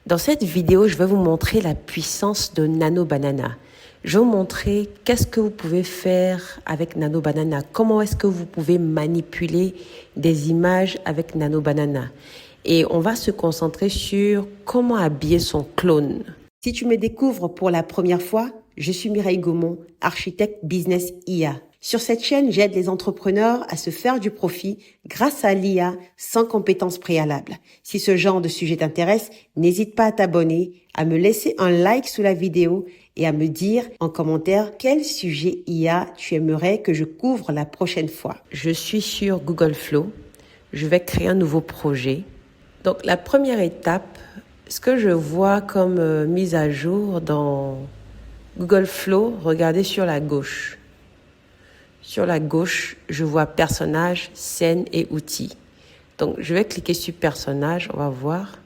Dans cette vidéo, je vais vous montrer la puissance de Nano Banana. Je vais vous montrer qu'est-ce que vous pouvez faire avec Nano Banana. Comment est-ce que vous pouvez manipuler des images avec Nano Banana. Et on va se concentrer sur comment habiller son clone. Si tu me découvres pour la première fois, je suis Mireille Gaumont, architecte business IA. Sur cette chaîne, j'aide les entrepreneurs à se faire du profit grâce à l'IA sans compétences préalables. Si ce genre de sujet t'intéresse, n'hésite pas à t'abonner, à me laisser un like sous la vidéo et à me dire en commentaire quel sujet IA tu aimerais que je couvre la prochaine fois. Je suis sur Google Flow. Je vais créer un nouveau projet. Donc, la première étape, ce que je vois comme mise à jour dans Google Flow, regardez sur la gauche. Sur la gauche, je vois personnages, scènes et outils. Donc, je vais cliquer sur personnages, on va voir.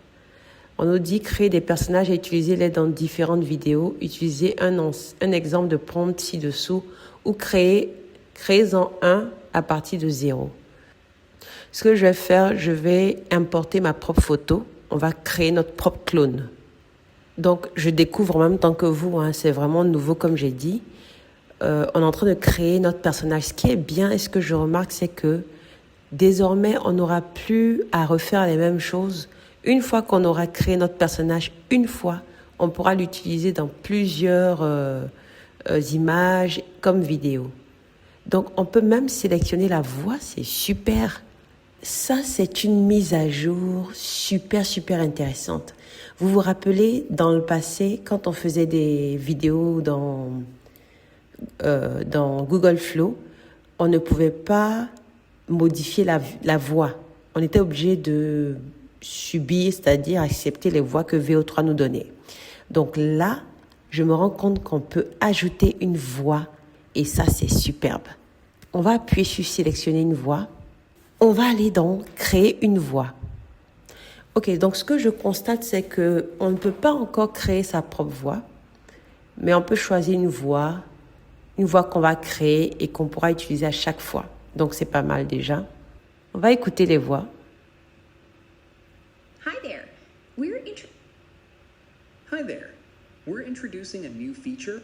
On nous dit créer des personnages et utiliser-les dans différentes vidéos. Utilisez un exemple de prompt ci-dessous ou créez-en un à partir de 0. Ce que je vais faire, je vais importer ma propre photo. On va créer notre propre clone. Donc, je découvre en même temps que vous, c'est vraiment nouveau comme j'ai dit. On est en train de créer notre personnage. Ce qui est bien et ce que je remarque, c'est que désormais, on n'aura plus à refaire les mêmes choses. Une fois qu'on aura créé notre personnage, une fois, on pourra l'utiliser dans plusieurs images comme vidéo. Donc, on peut même sélectionner la voix, c'est super. Ça, c'est une mise à jour super intéressante. Vous vous rappelez, dans le passé, quand on faisait des vidéos dans Google Flow, on ne pouvait pas modifier la voix. On était obligé de subir, c'est-à-dire accepter les voix que VO3 nous donnait. Donc là, je me rends compte qu'on peut ajouter une voix et ça, c'est superbe. On va appuyer sur sélectionner une voix. On va aller dans créer une voix. Ok, donc ce que je constate, c'est que on ne peut pas encore créer sa propre voix, mais on peut choisir une voix qu'on va créer et qu'on pourra utiliser à chaque fois. Donc, c'est pas mal déjà. On va écouter les voix. Hi there. We're introducing a new feature.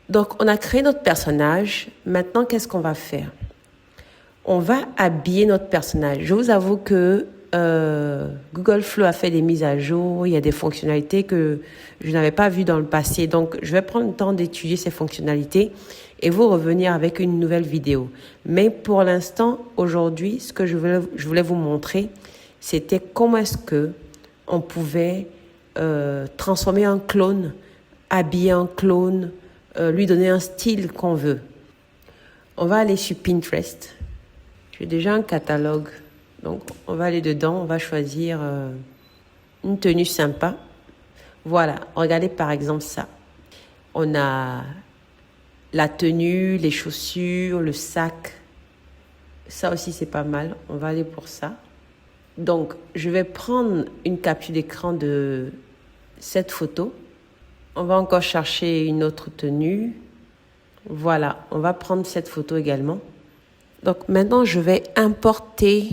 Donc, on a créé notre personnage. Maintenant, qu'est-ce qu'on va faire? On va habiller notre personnage. Je vous avoue que Google Flow a fait des mises à jour. Il y a des fonctionnalités que je n'avais pas vues dans le passé. Donc, je vais prendre le temps d'étudier ces fonctionnalités et vous revenir avec une nouvelle vidéo. Mais pour l'instant, aujourd'hui, ce que je voulais vous montrer, c'était comment est-ce que on pouvait transformer un clone, habiller un clone, lui donner un style qu'on veut. On va aller sur Pinterest. J'ai déjà un catalogue. Donc, on va aller dedans, on va choisir une tenue sympa. Voilà, regardez par exemple ça. On a la tenue, les chaussures, le sac. Ça aussi, c'est pas mal. On va aller pour ça. Donc, je vais prendre une capture d'écran de cette photo. On va encore chercher une autre tenue. Voilà, on va prendre cette photo également. Donc, maintenant, je vais importer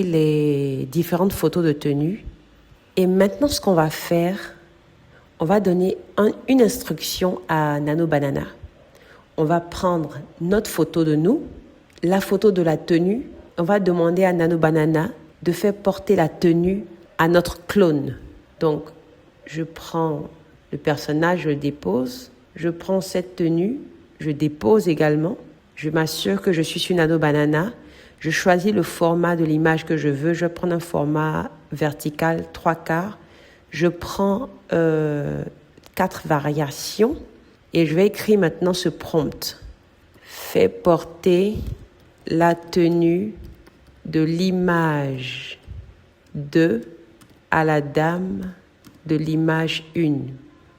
les différentes photos de tenue. Et maintenant, ce qu'on va faire, on va donner une instruction à Nano Banana. On va prendre notre photo de nous, la photo de la tenue. On va demander à Nano Banana de faire porter la tenue à notre clone. Donc, je prends le personnage, je le dépose. Je prends cette tenue, je dépose également. Je m'assure que je suis sur Nano Banana. Je choisis le format de l'image que je veux. Je vais prendre un format vertical 3/4. Je prends 4 variations et je vais écrire maintenant ce prompt. Fais porter la tenue de l'image 2 à la dame de l'image 1.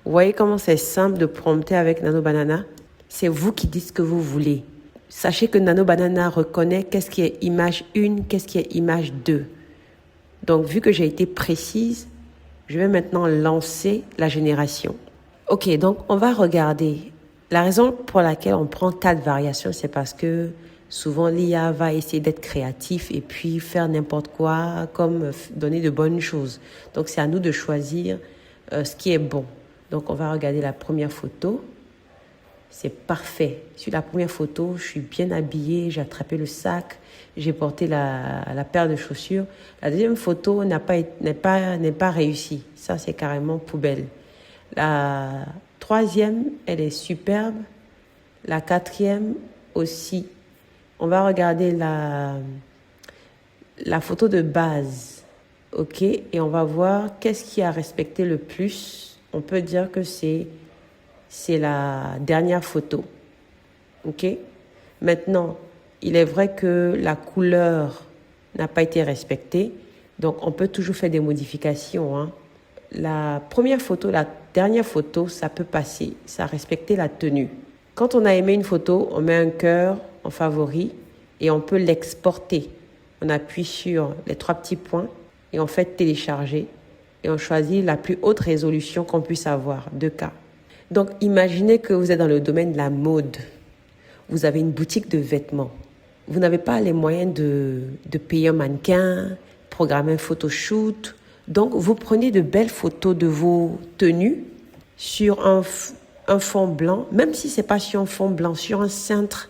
Vous voyez comment c'est simple de prompter avec Nano Banana? C'est vous qui dites ce que vous voulez. Sachez que Nano Banana reconnaît qu'est-ce qui est image 1, qu'est-ce qui est image 2. Donc, vu que j'ai été précise, je vais maintenant lancer la génération. Ok, donc on va regarder. La raison pour laquelle on prend 4 variations, c'est parce que Souvent, l'IA va essayer d'être créatif et puis faire n'importe quoi comme donner de bonnes choses. Donc, c'est à nous de choisir ce qui est bon. Donc, on va regarder la première photo. C'est parfait. Sur la première photo, je suis bien habillée, j'ai attrapé le sac, j'ai porté la paire de chaussures. La deuxième photo n'est pas réussie. Ça, c'est carrément poubelle. La troisième, elle est superbe. La quatrième aussi. On va regarder la photo de base, ok? Et on va voir qu'est-ce qui a respecté le plus. On peut dire que c'est la dernière photo, ok? Maintenant, il est vrai que la couleur n'a pas été respectée, donc on peut toujours faire des modifications, hein. La première photo, la dernière photo, ça peut passer, ça a respecté la tenue. Quand on a aimé une photo, on met un cœur en favori et on peut l'exporter. On appuie sur les 3 petits points et on fait télécharger et on choisit la plus haute résolution qu'on puisse avoir, 2K. Donc, imaginez que vous êtes dans le domaine de la mode. Vous avez une boutique de vêtements. Vous n'avez pas les moyens de payer un mannequin, programmer un photoshoot. Donc, vous prenez de belles photos de vos tenues sur un fond blanc, même si ce n'est pas sur un fond blanc, sur un cintre.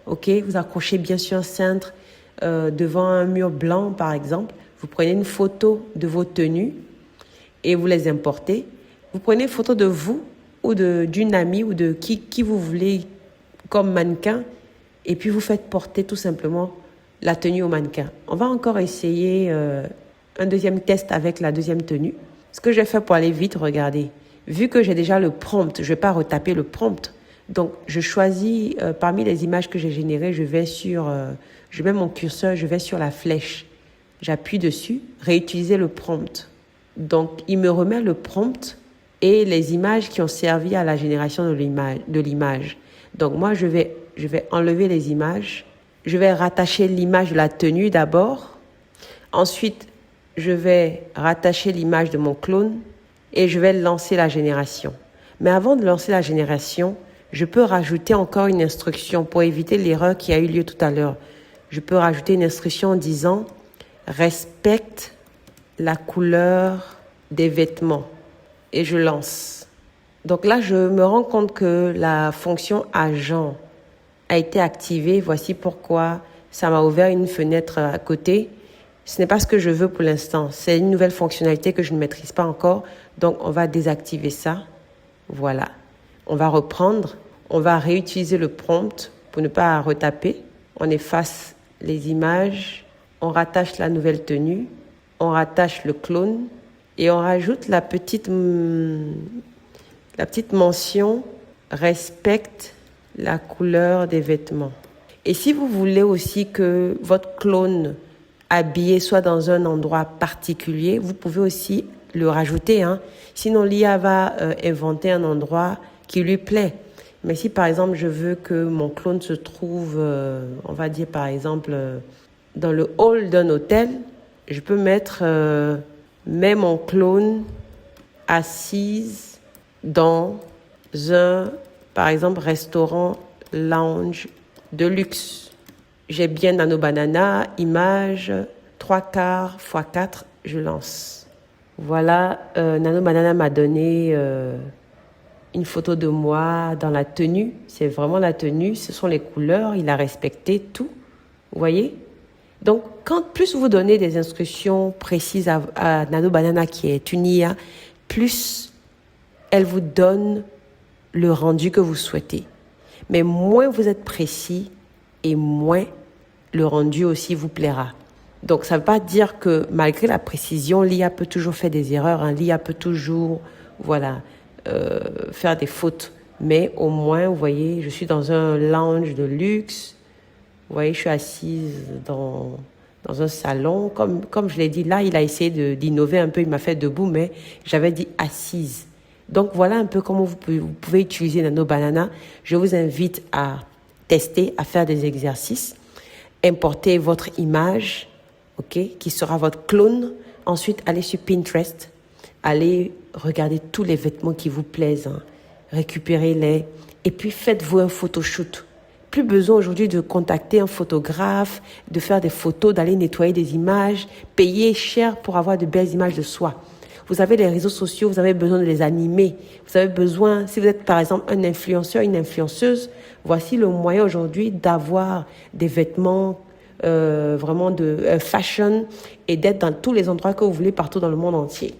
Ok, vous accrochez bien sur un cintre devant un mur blanc, par exemple. Vous prenez une photo de vos tenues et vous les importez. Vous prenez une photo de vous ou d'une amie ou de qui vous voulez comme mannequin et puis vous faites porter tout simplement la tenue au mannequin. On va encore essayer un deuxième test avec la deuxième tenue. Ce que je vais faire pour aller vite, regardez. Vu que j'ai déjà le prompt, je ne vais pas retaper le prompt. Donc, je choisis parmi les images que j'ai générées, je mets mon curseur, je vais sur la flèche. J'appuie dessus, réutiliser le prompt. Donc, il me remet le prompt et les images qui ont servi à la génération de l'image. Donc, moi, je vais enlever les images. Je vais rattacher l'image de la tenue d'abord. Ensuite, je vais rattacher l'image de mon clone et je vais lancer la génération. Mais avant de lancer la génération, je peux rajouter encore une instruction pour éviter l'erreur qui a eu lieu tout à l'heure. Je peux rajouter une instruction en disant « Respecte la couleur des vêtements » et je lance. Donc là, je me rends compte que la fonction « Agent » a été activée. Voici pourquoi ça m'a ouvert une fenêtre à côté. Ce n'est pas ce que je veux pour l'instant. C'est une nouvelle fonctionnalité que je ne maîtrise pas encore. Donc, on va désactiver ça. Voilà. On va reprendre. On va réutiliser le prompt pour ne pas retaper. On efface les images. On rattache la nouvelle tenue. On rattache le clone. Et on rajoute la petite mention « Respecte la couleur des vêtements ». Et si vous voulez aussi que votre clone habillé soit dans un endroit particulier, vous pouvez aussi le rajouter, hein. Sinon, l'IA va inventer un endroit qui lui plaît. Mais si, par exemple, je veux que mon clone se trouve, on va dire, par exemple, dans le hall d'un hôtel, je peux mettre mon clone assise dans un, par exemple, restaurant lounge de luxe. J'ai bien Nano Banana, image, 3/4 x 4, je lance. Voilà, Nano Banana m'a donné une photo de moi dans la tenue. C'est vraiment la tenue, ce sont les couleurs, il a respecté tout. Vous voyez? Donc, plus vous donnez des instructions précises à Nano Banana, qui est une IA, plus elle vous donne le rendu que vous souhaitez. Mais moins vous êtes précis et moins le rendu aussi vous plaira. Donc, ça ne veut pas dire que malgré la précision, l'IA peut toujours faire des erreurs, hein. L'IA peut toujours, faire des fautes. Mais au moins, vous voyez, je suis dans un lounge de luxe. Vous voyez, je suis assise dans un salon. Comme je l'ai dit, là, il a essayé d'innover un peu. Il m'a fait debout, mais j'avais dit assise. Donc, voilà un peu comment vous pouvez utiliser Nano Banana. Je vous invite à tester, à faire des exercices. Importez votre image, qui sera votre clone. Ensuite, allez sur Pinterest. Allez regarder tous les vêtements qui vous plaisent, hein. Récupérez-les. Et puis, faites-vous un photoshoot. plus besoin aujourd'hui de contacter un photographe, de faire des photos, d'aller nettoyer des images, payer cher pour avoir de belles images de soi. Vous avez les réseaux sociaux, vous avez besoin de les animer. Vous avez besoin, si vous êtes par exemple un influenceur, une influenceuse, voici le moyen aujourd'hui d'avoir des vêtements vraiment de fashion et d'être dans tous les endroits que vous voulez partout dans le monde entier.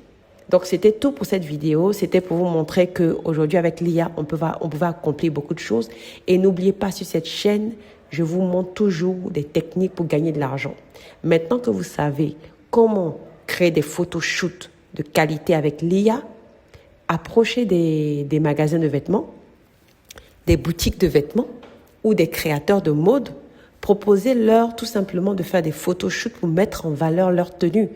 Donc, c'était tout pour cette vidéo. C'était pour vous montrer qu'aujourd'hui, avec l'IA, on pouvait accomplir beaucoup de choses. Et n'oubliez pas, sur cette chaîne, je vous montre toujours des techniques pour gagner de l'argent. Maintenant que vous savez comment créer des photoshoots de qualité avec l'IA, approchez des magasins de vêtements, des boutiques de vêtements ou des créateurs de mode. Proposez-leur tout simplement de faire des photoshoots pour mettre en valeur leur tenue.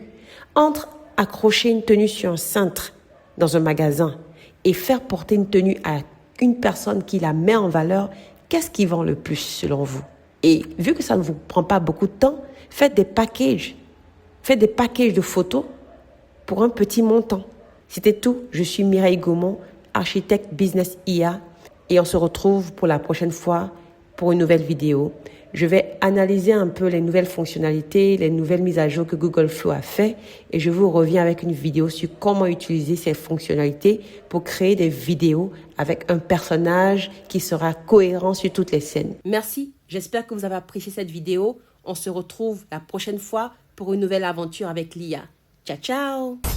Entre accrocher une tenue sur un cintre dans un magasin et faire porter une tenue à une personne qui la met en valeur, qu'est-ce qui vend le plus selon vous? Et vu que ça ne vous prend pas beaucoup de temps, faites des packages. Faites des packages de photos pour un petit montant. C'était tout. Je suis Mireille Gaumont, architecte business IA, et on se retrouve pour la prochaine fois pour une nouvelle vidéo. Je vais analyser un peu les nouvelles fonctionnalités, les nouvelles mises à jour que Google Flow a fait et je vous reviens avec une vidéo sur comment utiliser ces fonctionnalités pour créer des vidéos avec un personnage qui sera cohérent sur toutes les scènes. Merci, j'espère que vous avez apprécié cette vidéo. On se retrouve la prochaine fois pour une nouvelle aventure avec l'IA. Ciao, ciao!